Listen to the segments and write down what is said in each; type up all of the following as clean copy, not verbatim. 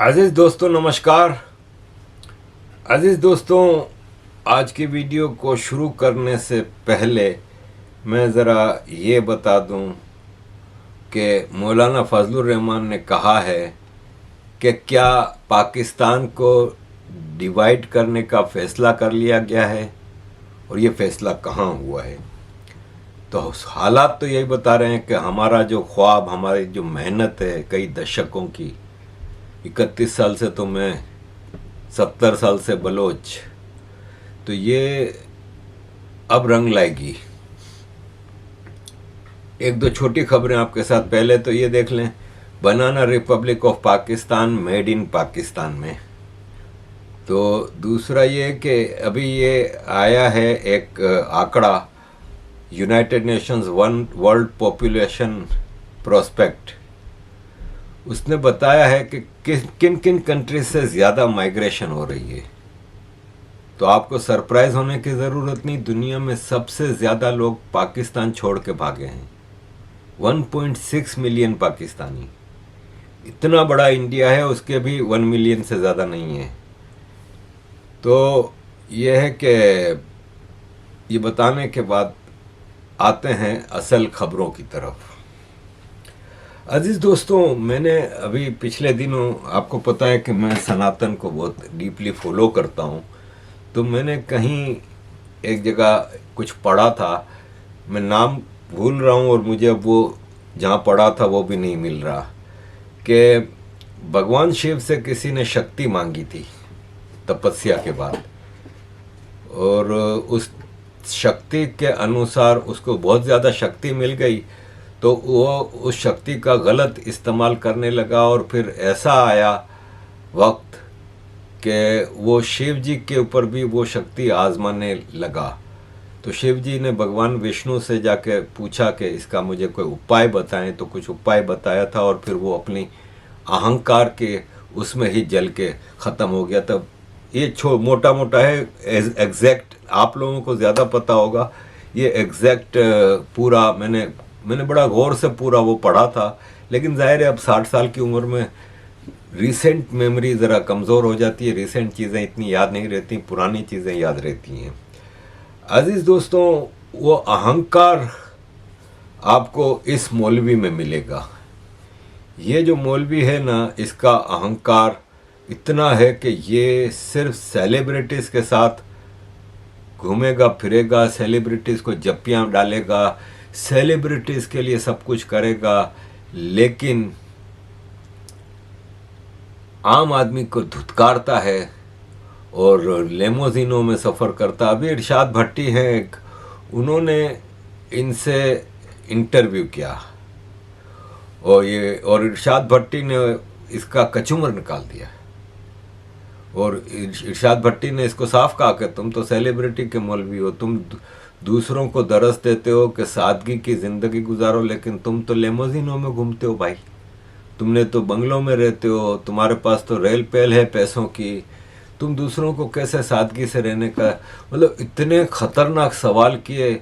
अजीज़ दोस्तों नमस्कार। अजीज़ दोस्तों, आज की वीडियो को शुरू करने से पहले मैं ज़रा ये बता दूं कि मौलाना फजलुर रहमान ने कहा है कि क्या पाकिस्तान को डिवाइड करने का फ़ैसला कर लिया गया है और ये फ़ैसला कहाँ हुआ है। तो हालात तो यही बता रहे हैं कि हमारा जो ख्वाब, हमारी जो मेहनत है कई दशकों की, 31 साल से तो मैं, 70 साल से बलोच, तो ये अब रंग लाएगी। एक दो छोटी खबरें आपके साथ। पहले तो ये देख लें, banana republic of Pakistan made in Pakistan में। तो दूसरा ये कि अभी ये आया है एक आंकड़ा, United Nations world population prospect. उसने बताया है कि किन किन कंट्रीज से ज़्यादा माइग्रेशन हो रही है। तो आपको सरप्राइज होने की ज़रूरत नहीं, दुनिया में सबसे ज़्यादा लोग पाकिस्तान छोड़ के भागे हैं। 1.6 मिलियन पाकिस्तानी। इतना बड़ा इंडिया है, उसके भी 1 मिलियन से ज़्यादा नहीं है। तो यह है कि ये बताने के बाद आते हैं असल खबरों की तरफ। अजीज़ दोस्तों, मैंने अभी पिछले दिनों, आपको पता है कि मैं सनातन को बहुत डीपली फॉलो करता हूँ, तो मैंने कहीं एक जगह कुछ पढ़ा था, मैं नाम भूल रहा हूँ और मुझे अब वो जहाँ पढ़ा था वो भी नहीं मिल रहा, कि भगवान शिव से किसी ने शक्ति मांगी थी तपस्या के बाद, और उस शक्ति के अनुसार उसको बहुत ज़्यादा शक्ति मिल गई, तो वो उस शक्ति का गलत इस्तेमाल करने लगा और फिर ऐसा आया वक्त कि वो शिव जी के ऊपर भी वो शक्ति आजमाने लगा। तो शिव जी ने भगवान विष्णु से जाके पूछा कि इसका मुझे कोई उपाय बताएं, तो कुछ उपाय बताया था और फिर वो अपनी अहंकार के उसमें ही जल के ख़त्म हो गया। तब ये मोटा मोटा है, एग्जैक्ट आप लोगों को ज़्यादा पता होगा, ये एग्जैक्ट पूरा मैंने बड़ा गौर से पूरा वो पढ़ा था, लेकिन जाहिर है अब 60 साल की उम्र में रिसेंट मेमोरी ज़रा कमज़ोर हो जाती है, रिसेंट चीज़ें इतनी याद नहीं रहती, पुरानी चीज़ें याद रहती हैं। अजीज़ दोस्तों, वो अहंकार आपको इस मौलवी में मिलेगा। ये जो मौलवी है ना, इसका अहंकार इतना है कि ये सिर्फ सेलिब्रिटीज़ के साथ घूमेगा फिरेगा, सेलिब्रिटीज़ को जप्पियाँ डालेगा, सेलिब्रिटीज़ के लिए सब कुछ करेगा, लेकिन आम आदमी को धुतकारता है और लेमोजिनों में सफ़र करता। अभी इरशाद भट्टी हैं एक, उन्होंने इनसे इंटरव्यू किया और इरशाद भट्टी ने इसका कचूमर निकाल दिया, और इरशाद भट्टी ने इसको साफ कहा कि तुम तो सेलिब्रिटी के मौलवी हो, तुम दूसरों को दरस देते हो कि सादगी की ज़िंदगी गुजारो, लेकिन तुम तो लेमोजिनों में घूमते हो भाई, तुमने तो बंगलों में रहते हो, तुम्हारे पास तो रेल पेल है पैसों की, तुम दूसरों को कैसे सादगी से रहने का, मतलब इतने ख़तरनाक सवाल किए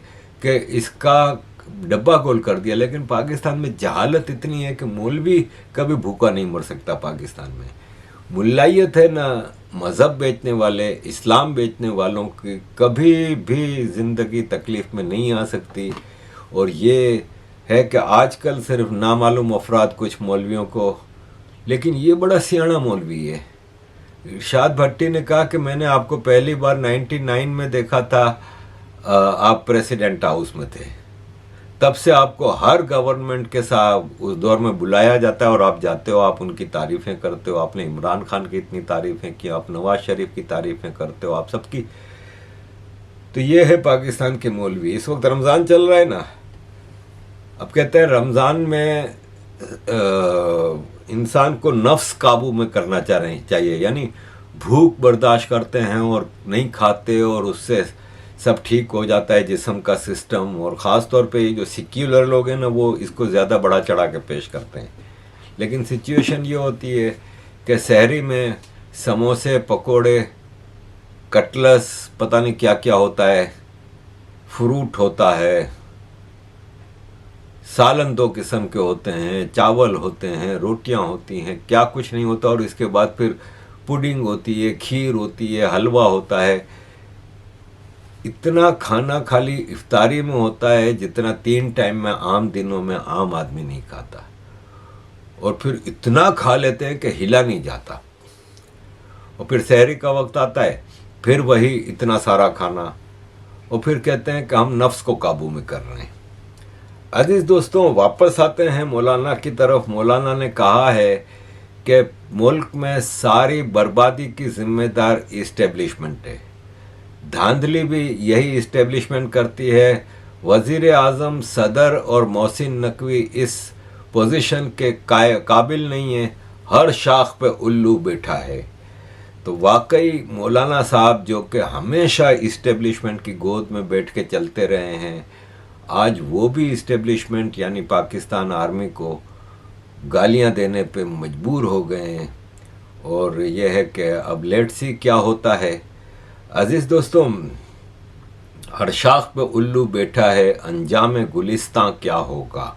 कि इसका डब्बा गोल कर दिया। लेकिन पाकिस्तान में जहालत इतनी है कि मौलवी कभी भूखा नहीं मर सकता। पाकिस्तान में मुल्लायत है ना, मज़हब बेचने वाले, इस्लाम बेचने वालों की कभी भी ज़िंदगी तकलीफ़ में नहीं आ सकती। और ये है कि आजकल सिर्फ नामालूम अफराद कुछ मौलवियों को, लेकिन ये बड़ा सियाना मौलवी है। इरशाद भट्टी ने कहा कि मैंने आपको पहली बार 99 में देखा था, आप प्रेसिडेंट हाउस में थे, तब से आपको हर गवर्नमेंट के साथ उस दौर में बुलाया जाता है और आप जाते हो, आप उनकी तारीफ़ें करते हो, आपने इमरान खान की इतनी तारीफ़ें की, आप नवाज शरीफ की तारीफ़ें करते हो, आप सबकी। तो ये है पाकिस्तान के मौलवी। इस वक्त रमज़ान चल रहा है ना, अब कहते हैं रमज़ान में इंसान को नफ्स काबू में करना चाहिए, यानी भूख बर्दाश्त करते हैं और नहीं खाते, और उससे सब ठीक हो जाता है जिस्म का सिस्टम। और ख़ास तौर पे जो सेक्युलर लोग हैं ना, वो इसको ज़्यादा बढ़ा चढ़ा के पेश करते हैं। लेकिन सिचुएशन ये होती है कि सहरी में समोसे, पकोड़े, कटलस, पता नहीं क्या क्या होता है, फ्रूट होता है, सालन 2 किस्म के होते हैं, चावल होते हैं, रोटियां होती हैं, क्या कुछ नहीं होता। और इसके बाद फिर पुडिंग होती है, खीर होती है, हलवा होता है। इतना खाना खाली इफ्तारी में होता है जितना 3 टाइम में आम दिनों में आम आदमी नहीं खाता। और फिर इतना खा लेते हैं कि हिला नहीं जाता। और फिर सहरी का वक्त आता है, फिर वही इतना सारा खाना, और फिर कहते हैं कि हम नफ्स को काबू में कर रहे हैं। अजीज दोस्तों, वापस आते हैं मौलाना की तरफ। मौलाना ने कहा है कि मुल्क में सारी बर्बादी की जिम्मेदार इस्टेब्लिशमेंट है। धांधली भी यही इस्टेब्लिशमेंट करती है। वज़ीर आज़म, सदर और मोहसिन नकवी इस पोजीशन के काबिल नहीं है। हर शाख पे उल्लू बैठा है। तो वाकई मौलाना साहब जो कि हमेशा इस्टेब्लिशमेंट की गोद में बैठ के चलते रहे हैं, आज वो भी इस्टेब्लिशमेंट यानी पाकिस्तान आर्मी को गालियां देने पे मजबूर हो गए हैं। और यह है कि अब लेट्स सी क्या होता है। अजीज़ दोस्तों, हर शाख पे उल्लू बैठा है, अंजाम गुलिस्तां क्या होगा।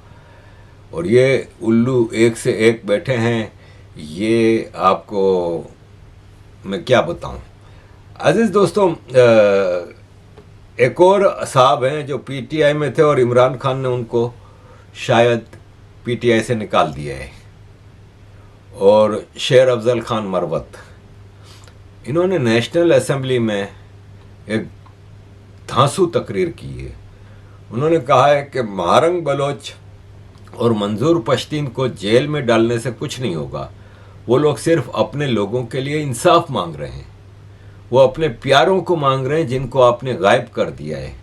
और ये उल्लू एक से एक बैठे हैं, ये आपको मैं क्या बताऊं। अजीज़ दोस्तों, एक और साहब हैं जो पीटीआई में थे और इमरान खान ने उनको शायद पीटीआई से निकाल दिया है, और शेर अफजल खान मरवत। इन्होंने नेशनल असेंबली में एक धांसू तकरीर की है। उन्होंने कहा है कि महारंग बलोच और मंजूर पश्तीन को जेल में डालने से कुछ नहीं होगा। वो लोग सिर्फ अपने लोगों के लिए इंसाफ मांग रहे हैं। वो अपने प्यारों को मांग रहे हैं जिनको आपने गायब कर दिया है।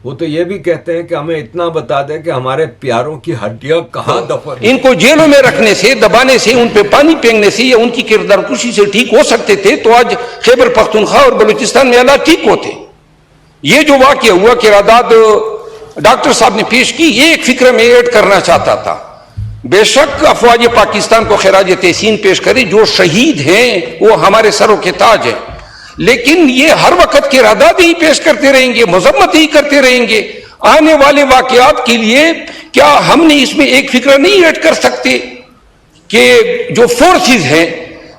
वो तो ये भी कहते हैं कि हमें इतना बता दें कि हमारे प्यारों की हड्डियां कहाँ दफन। इनको जेलों में रखने से, दबाने से, उन पे पानी फेंकने से या उनकी किरदार कुशी से ठीक हो सकते थे तो आज खैबर पख्तूनख्वा और बलूचिस्तान में हालात ठीक होते। ये जो वाकया हुआ, किरादाद डॉक्टर साहब ने पेश की, ये एक फिक्र में ऐड करना चाहता था। बेशक अफवाज पाकिस्तान को खिराज तहसीन पेश करे, जो शहीद हैं वो हमारे सरों के ताज हैं, लेकिन ये हर वक्त के इरादात ही पेश करते रहेंगे, मजम्मत ही करते रहेंगे। आने वाले वाकयात के लिए क्या हमने इसमें एक फिक्र नहीं ऐड कर सकते कि जो फोर्सेस हैं,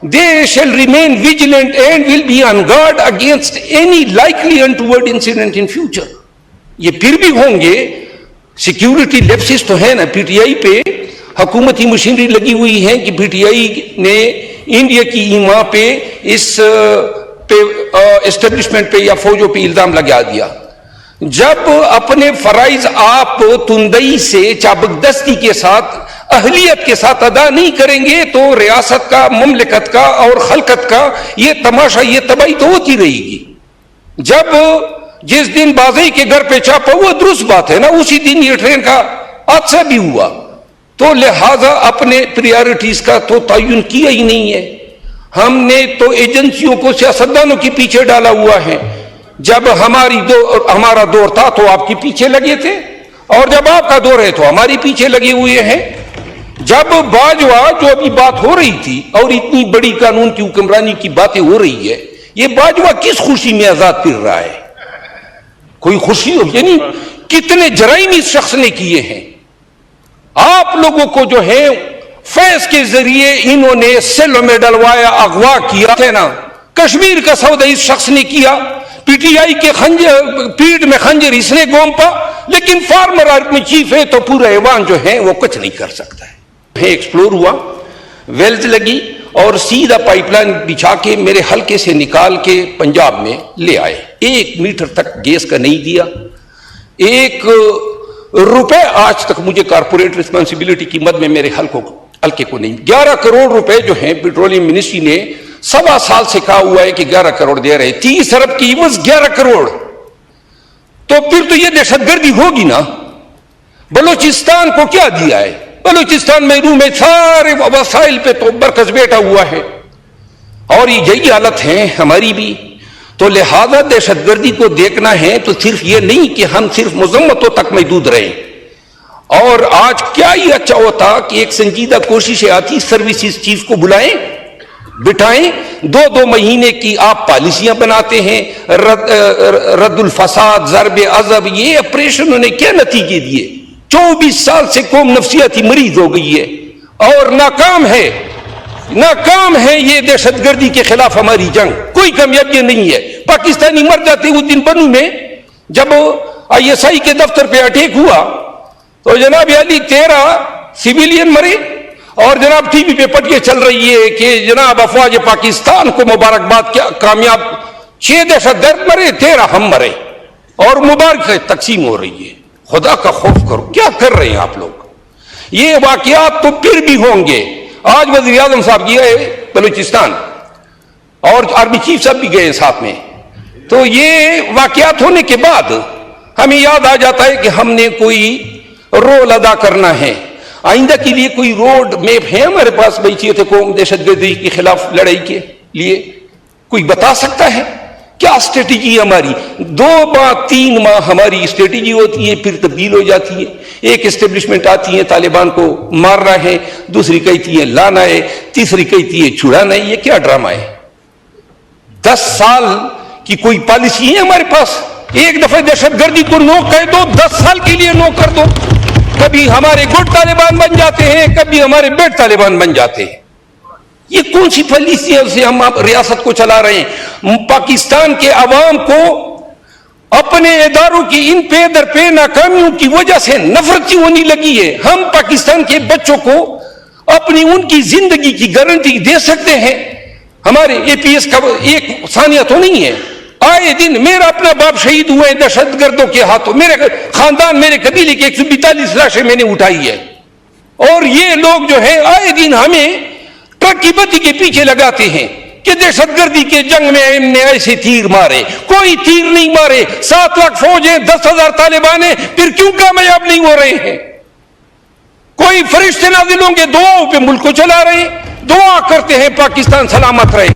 they shall remain vigilant and will be on guard against any likely untoward incident in future. ये फिर भी होंगे। सिक्योरिटी लैप्सेस तो है ना, पीटीआई पे हुकूमती मशीनरी लगी हुई है कि पीटीआई ने इंडिया की ईमा पे इस एस्टेब्लिशमेंट पे या फौजों पे इल्जाम लगा दिया। जब अपने फराइज आप तुंदई से, चाबकदस्ती के साथ, अहलियत के साथ अदा नहीं करेंगे तो रियासत का, ममलिकत का और खलकत का ये तमाशा, ये तबाही तो होती रहेगी। जब जिस दिन बाज़ई के घर पे छापा हुआ, दुरुस्त बात है ना, उसी दिन ये ट्रेन का हादसा भी हुआ। तो लिहाजा अपने प्रायोरिटीज का तो तयन किया ही नहीं है। हमने तो एजेंसियों को सियासतदानों के पीछे डाला हुआ है। जब हमारा दौर था तो आपके पीछे लगे थे, और जब आपका दौर है तो हमारे पीछे लगे हुए हैं। जब बाजवा, जो अभी बात हो रही थी और इतनी बड़ी कानून की हुक्मरानी की बातें हो रही है, ये बाजवा किस खुशी में आजाद फिर रहा है? कोई खुशी हो, यानी कितने जराइम इस शख्स ने किए हैं। आप लोगों को जो है फैज के जरिए इन्होंने सेलों में डलवाया, अगवा किया है ना। कश्मीर का सौदा इस शख्स ने किया, पीटीआई के खंजर, पीठ में खंजर इसने गोंपा, लेकिन फार्मर आर्मी चीफ है तो पूरा ऐवान जो है वो कुछ नहीं कर सकता है। एक्सप्लोर हुआ, वेल्स लगी और सीधा पाइपलाइन बिछा के मेरे हल्के से निकाल के पंजाब में ले आए। 1 मीटर तक गैस का नहीं दिया, 1 रुपए आज तक मुझे कारपोरेट रिस्पॉन्सिबिलिटी की मद में मेरे हल्के को नहीं। 11 करोड़ रुपए जो है पेट्रोलियम मिनिस्ट्री ने 1.25 साल से कहा हुआ है कि 11 करोड़ दे रहे, 30 अरब की इवज 11 करोड़। तो फिर तो ये दहशतगर्दी होगी ना। बलूचिस्तान को क्या दिया है? बलूचिस्तान में रूम में सारे वसाइल पे तो बरकस बैठा हुआ है, और ये यही हालत है हमारी भी। तो लिहाजा दहशतगर्दी को देखना है तो सिर्फ ये नहीं कि हम सिर्फ मजम्मतों तक महदूद रहें। और आज क्या ही अच्छा होता कि एक संजीदा कोशिश आती, सर्विसेज चीफ को बुलाएं, बिठाएं, 2-2 महीने की आप पॉलिसियां बनाते हैं, रद्दुल फसाद, ज़रबे अज़ब, ये ऑपरेशन उन्होंने क्या नतीजे दिए? 24 साल से कौम नफ्सियाती मरीज हो गई है और नाकाम है ये दहशतगर्दी के खिलाफ हमारी जंग। कोई कामयाबी नहीं है। पाकिस्तानी मर जाते। उस दिन बनू में जब ISI के दफ्तर पे अटैक हुआ तो जनाब अली 13 सिविलियन मरे और जनाब टीवी पे पटिए चल रही है कि जनाब अफवाज पाकिस्तान को मुबारकबाद, क्या कामयाब, 6 दहशतगर्द मरे, 13 हम मरे और मुबारक तकसीम हो रही है। खुदा का खौफ करो, क्या कर रहे हैं आप लोग। ये वाकयात तो फिर भी होंगे। आज वज़ीर आज़म साहब गए बलूचिस्तान और आर्मी चीफ साहब भी गए साथ में, तो ये वाकयात होने के बाद हमें याद आ जाता है कि हमने कोई रोल अदा करना है। आइंदा के लिए कोई रोड मैप है हमारे पास बैठिए थे कौम दहशतगर्दी के खिलाफ लड़ाई के लिए? कोई बता सकता है क्या स्ट्रेटेजी हमारी? 2 माह 3 माह हमारी स्ट्रेटेजी होती है, फिर तब्दील हो जाती है। एक एस्टेब्लिशमेंट आती है तालिबान को मारना है, दूसरी कहती है लाना है, तीसरी कहती है छुड़ाना है। ये क्या ड्रामा है? 10 साल की कोई पॉलिसी है हमारे पास? एक दफे दहशतगर्दी को नो कह दो, 10 साल के लिए नो कर दो। कभी हमारे गुड तालिबान बन जाते हैं, कभी हमारे बेड तालिबान बन जाते हैं। ये कौन सी पॉलिसी से हम रियासत को चला रहे हैं? पाकिस्तान के अवाम को अपने इदारों की इन पे दर पे नाकामियों की वजह से नफरत क्यों होने लगी है? हम पाकिस्तान के बच्चों को अपनी उनकी जिंदगी की गारंटी दे सकते हैं? हमारे APS का एक सानिया तो नहीं है। आए दिन मेरा अपना बाप शहीद हुए हैं दहशतगर्दों के हाथों। मेरे खानदान, मेरे कबीले की 142 लाशें मैंने उठाई है। और ये लोग जो है आए दिन हमें ट्रक की बत्ती के पीछे लगाते हैं कि दहशतगर्दी के जंग में हमने ऐसे तीर मारे। कोई तीर नहीं मारे। 7 लाख फौज है, 10,000 तालिबान है, फिर क्यों कामयाब नहीं हो रहे हैं? कोई फरिश्ते नाज़िल होंगे, दुआओं पे मुल्क को चला रहे हैं। दुआ करते हैं पाकिस्तान सलामत रहे।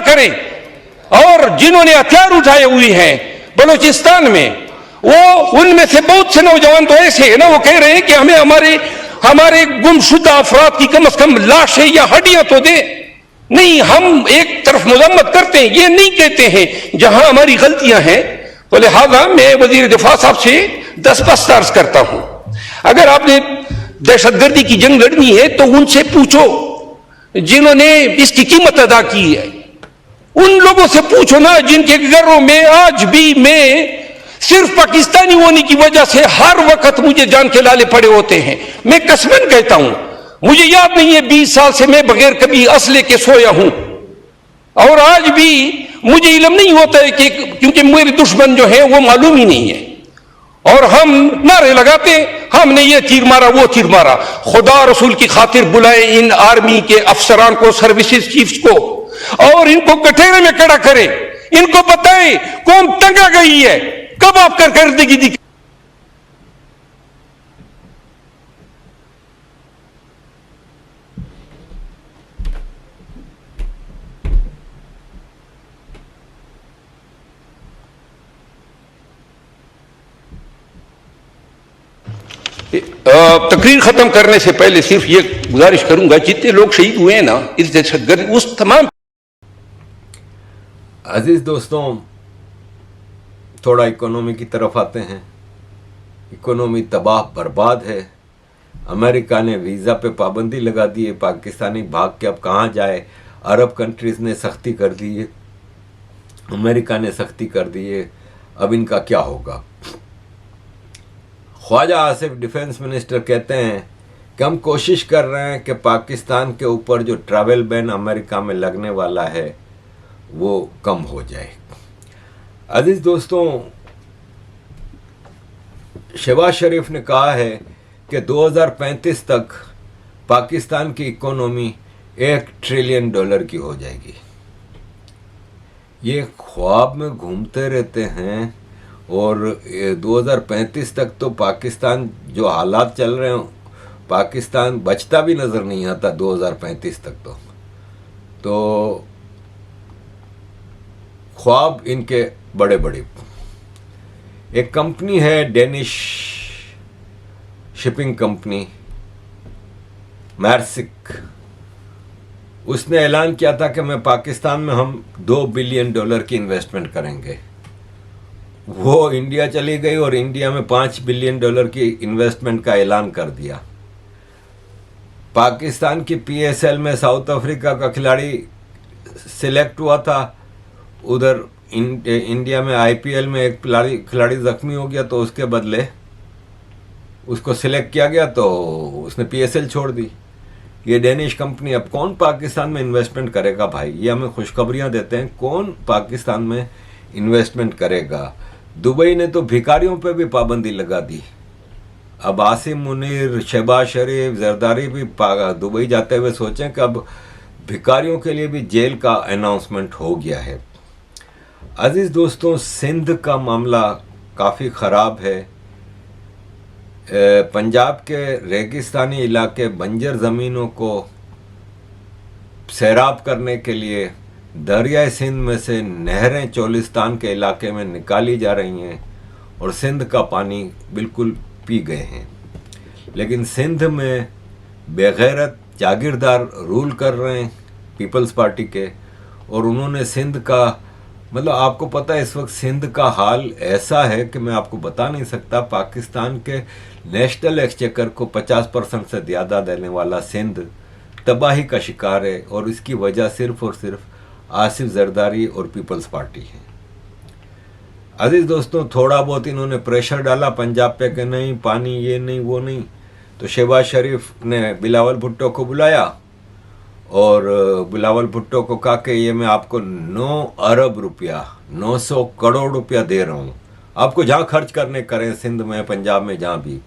करें। और जिन्होंने हथियार उठाए हुए हैं बलूचिस्तान में, वो उनमें से बहुत से नौजवान तो ऐसे हैं ना, वो कह रहे हैं कि हमें हमारे गुमशुदा अफराद की कम से कम लाशें या हड्डियां तो दे। नहीं, हम एक तरफ मजम्मत करते हैं, ये नहीं कहते हैं जहां हमारी गलतियां हैं। तो लिहाजा मैं वजीर दिफा साहब से 10 अर्ज करता हूं, अगर आपने दहशतगर्दी की जंग लड़नी है तो उनसे पूछो जिन्होंने इसकी कीमत अदा की है। उन लोगों से पूछो ना जिनके घरों में आज भी मैं सिर्फ पाकिस्तानी होने की वजह से हर वक्त मुझे जान के लाले पड़े होते हैं। मैं कसमन कहता हूं, मुझे याद नहीं है 20 साल से मैं बगैर कभी असले के सोया हूं। और आज भी मुझे इल्म नहीं होता है कि, क्योंकि मेरे दुश्मन जो है वो मालूम ही नहीं है। और हम नारे लगाते, हमने ये तीर मारा, वो तीर मारा। खुदा रसूल की खातिर बुलाए इन आर्मी के अफसरान को, सर्विसेज चीफ्स को, और इनको कटहरे में खड़ा करें। इनको बताएं कौन तंग आ गई है, कब आप कर देगी। तकरीर खत्म करने से पहले सिर्फ ये गुजारिश करूंगा, जितने लोग शहीद हुए हैं ना इस दहशतगर्द, उस तमाम। अजीज दोस्तों, थोड़ा इकोनॉमी की तरफ आते हैं। इकोनॉमी तबाह बर्बाद है। अमेरिका ने वीज़ा पे पाबंदी लगा दी है, पाकिस्तानी भाग के अब कहाँ जाए। अरब कंट्रीज़ ने सख्ती कर दी है, अमेरिका ने सख्ती कर दी है। अब इनका क्या होगा? ख्वाजा आसिफ डिफेंस मिनिस्टर कहते हैं कि हम कोशिश कर रहे हैं कि पाकिस्तान के ऊपर जो ट्रैवल बैन अमेरिका में लगने वाला है वो कम हो जाए। अजीज दोस्तों, शहबाज शरीफ ने कहा है कि 2035 तक पाकिस्तान की इकोनॉमी $1 ट्रिलियन की हो जाएगी। ये ख्वाब में घूमते रहते हैं और 2035 तक तो पाकिस्तान जो हालात चल रहे हैं, पाकिस्तान बचता भी नज़र नहीं आता 2035 तक। तो ख्वाब इनके बड़े बड़े। एक कंपनी है डेनिश शिपिंग कंपनी मैर्सिक, उसने ऐलान किया था कि मैं पाकिस्तान में हम $2 बिलियन की इन्वेस्टमेंट करेंगे। वो इंडिया चली गई और इंडिया में $5 बिलियन की इन्वेस्टमेंट का ऐलान कर दिया। पाकिस्तान की PSL में साउथ अफ्रीका का खिलाड़ी सिलेक्ट हुआ था, उधर इंडिया में IPL में एक खिलाड़ी जख्मी हो गया तो उसके बदले उसको सिलेक्ट किया गया तो उसने PSL छोड़ दी। ये डेनिश कंपनी, अब कौन पाकिस्तान में इन्वेस्टमेंट करेगा भाई? ये हमें खुशखबरियां देते हैं, कौन पाकिस्तान में इन्वेस्टमेंट करेगा? दुबई ने तो भिखारियों पे भी पाबंदी लगा दी। अब आसिम मुनीर, शहबाज शरीफ, जरदारी भी दुबई जाते हुए सोचें कि अब भिखारियों के लिए भी जेल का अनाउंसमेंट हो गया है। अजीज दोस्तों, सिंध का मामला काफ़ी ख़राब है। पंजाब के रेगिस्तानी इलाके, बंजर ज़मीनों को सैराब करने के लिए दरियाए सिंध में से नहरें चोलिस्तान के इलाके में निकाली जा रही हैं और सिंध का पानी बिल्कुल पी गए हैं। लेकिन सिंध में बेगैरत जागीरदार रूल कर रहे हैं पीपल्स पार्टी के, और उन्होंने सिंध का मतलब आपको पता है इस वक्त सिंध का हाल ऐसा है कि मैं आपको बता नहीं सकता। पाकिस्तान के नेशनल एक्सचेकर को 50% से ज़्यादा देने वाला सिंध तबाही का शिकार है, और इसकी वजह सिर्फ और सिर्फ आसिफ जरदारी और पीपल्स पार्टी है। अजीज दोस्तों, थोड़ा बहुत इन्होंने प्रेशर डाला पंजाब पे कि नहीं पानी, ये नहीं वो नहीं, तो शहबाज शरीफ ने बिलावल भुट्टो को बुलाया और बिलावल भुट्टो को कहा कि ये मैं आपको 9 अरब रुपया, 900 करोड़ रुपया दे रहा हूँ, आपको जहाँ खर्च करने करें, सिंध में, पंजाब में, जहाँ भी।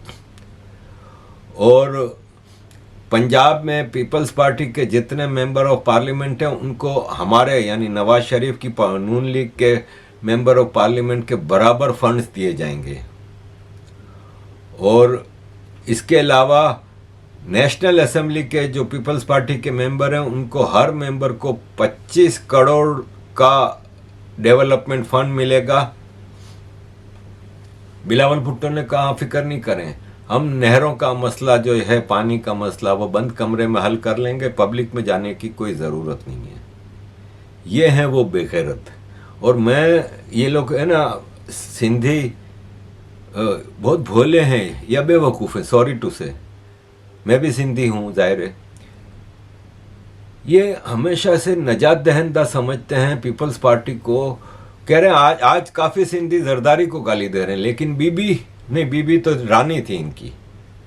और पंजाब में पीपल्स पार्टी के जितने मेंबर ऑफ पार्लियामेंट हैं उनको हमारे यानी नवाज शरीफ की नून लीग के मेंबर ऑफ पार्लियामेंट के बराबर फंड्स दिए जाएंगे। और इसके अलावा नेशनल असेंबली के जो पीपल्स पार्टी के मेंबर हैं उनको हर मेंबर को 25 करोड़ का डेवलपमेंट फंड मिलेगा। बिलावल भुट्टो ने कहा फिक्र नहीं करें, हम नहरों का मसला जो है, पानी का मसला, वो बंद कमरे में हल कर लेंगे, पब्लिक में जाने की कोई ज़रूरत नहीं है। ये है वो बेगैरत। और मैं ये लोग है ना सिंधी बहुत भोले हैं या बेवकूफ़ हैं, सॉरी टू से, मैं भी सिंधी हूँ जाहिर है। ये हमेशा से नजात दहंदा समझते हैं पीपल्स पार्टी को, कह रहे हैं आज काफ़ी सिंधी जरदारी को गाली दे रहे हैं, लेकिन बीबी नहीं, बीबी तो रानी थी इनकी,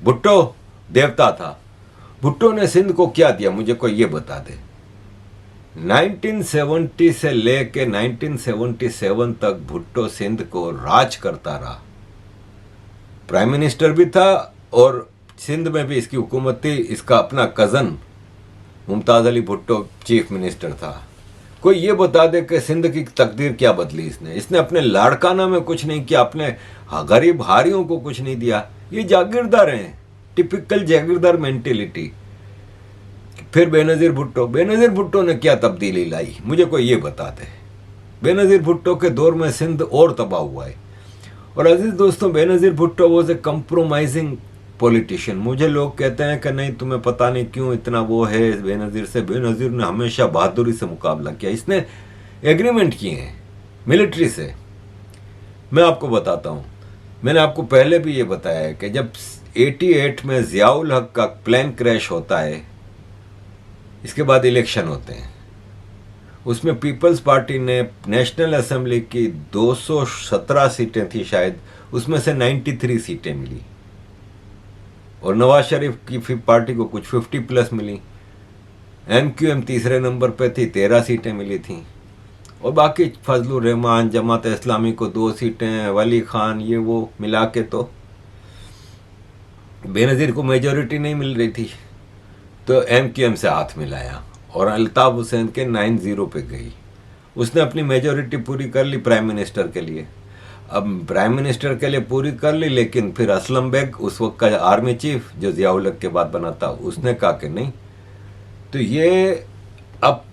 भुट्टो देवता था। भुट्टो ने सिंध को क्या दिया मुझे कोई ये बता दे। 1970 से लेके 1977 तक भुट्टो सिंध को राज करता रहा, प्राइम मिनिस्टर भी था और सिंध में भी इसकी हुकूमत थी। इसका अपना cousin Mumtaz Ali Bhutto chief minister था। कोई ये बता दे कि सिंध की तकदीर क्या बदली इसने अपने लाड़काना में कुछ नहीं किया, अपने गरीब हारियों को कुछ नहीं दिया। ये जागीरदार हैं, टिपिकल जागीरदार मेंटेलिटी। फिर बेनज़ीर भुट्टो ने क्या तब्दीली लाई मुझे कोई ये बता दे। बेनज़ीर भुट्टो के दौर में सिंध और तबाह हुआ है। और अजीज दोस्तों, Benazir Bhutto was a compromising politician. मुझे लोग कहते हैं कि नहीं तुम्हें पता नहीं क्यों इतना वो है बेनज़ीर से। बेनज़ीर ने हमेशा बहादुरी से मुकाबला किया, इसने एग्रीमेंट किए हैं मिलिट्री से। मैं आपको बताता हूँ, मैंने आपको पहले भी ये बताया है कि जब 88 में ज़ियाउल हक का प्लेन क्रैश होता है, इसके बाद इलेक्शन होते हैं, उसमें पीपल्स पार्टी ने नेशनल असेंबली की 217 सीटें थी शायद, उसमें से 93 सीटें मिली और नवाज शरीफ की पार्टी को कुछ 50+ मिली। MQM तीसरे नंबर पे थी, 13 सीटें मिली थी। और बाकी फजलुर रहमान, जमात इस्लामी को 2 सीटें, वली खान, ये वो मिला के तो बेनज़ीर को मेजॉरिटी नहीं मिल रही थी, तो MQM से हाथ मिलाया और अल्ताफ़ हुसैन के 9-0 पे गई। उसने अपनी मेजॉरिटी पूरी कर ली प्राइम मिनिस्टर के लिए। अब प्राइम मिनिस्टर के लिए पूरी कर ली, लेकिन फिर असलम बेग उस वक्त का आर्मी चीफ जो ज़ियाउल हक के बाद बना था, उसने कहा कि नहीं। तो ये अब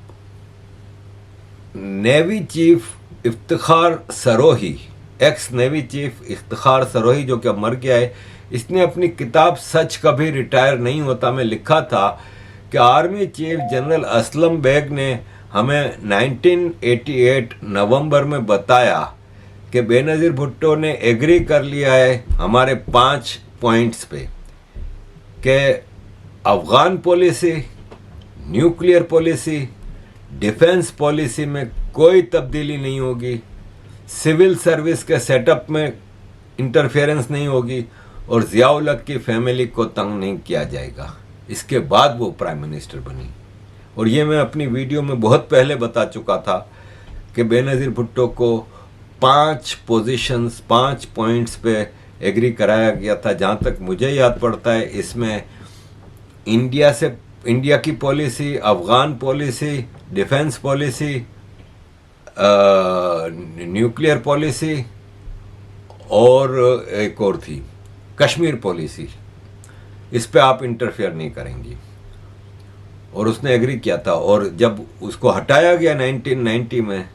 navy chief Iftikhar Sarohi, x navy chief Iftikhar Sarohi, जो कि अब मर गया है, इसने अपनी किताब सच कभी रिटायर नहीं होता में लिखा था कि army chief general Aslam Beg ने हमें 1988 नवंबर में बताया कि बेनज़ीर भुट्टो ने एग्री कर लिया है हमारे 5 पॉइंट्स पे कि Afghan policy, nuclear policy, defence policy में कोई तब्दीली नहीं होगी, सिविल सर्विस के सेटअप में इंटरफेरेंस नहीं होगी और ज़िया-उल हक की फैमिली को तंग नहीं किया जाएगा। इसके बाद वो प्राइम मिनिस्टर बनी। और ये मैं अपनी वीडियो में बहुत पहले बता चुका था कि बेनज़ीर भुट्टो को 5 पोजीशंस, 5 पॉइंट्स पे एग्री कराया गया था। जहाँ तक मुझे याद पड़ता है इसमें इंडिया की policy, Afghan policy, defence policy, nuclear policy और एक और थी कश्मीर पॉलिसी, इस पे आप इंटरफेयर नहीं करेंगी। और उसने एग्री किया था। और जब उसको हटाया गया 1990 में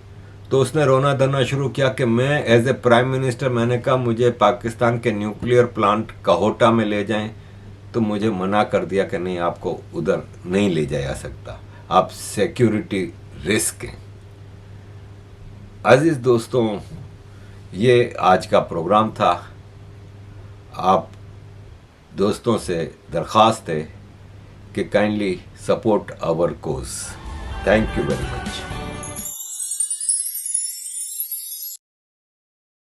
तो उसने रोना धोना शुरू किया कि मैं एज ए प्राइम मिनिस्टर, मैंने कहा मुझे पाकिस्तान के न्यूक्लियर प्लांट काहोटा में ले जाएं, तो मुझे मना कर दिया कि नहीं, आपको उधर नहीं ले जाया सकता, आप सिक्योरिटी रिस्क हैं। अजीज दोस्तों, ये आज का प्रोग्राम था। आप दोस्तों से दरख्वास्त है कि kindly support our cause. Thank you very much.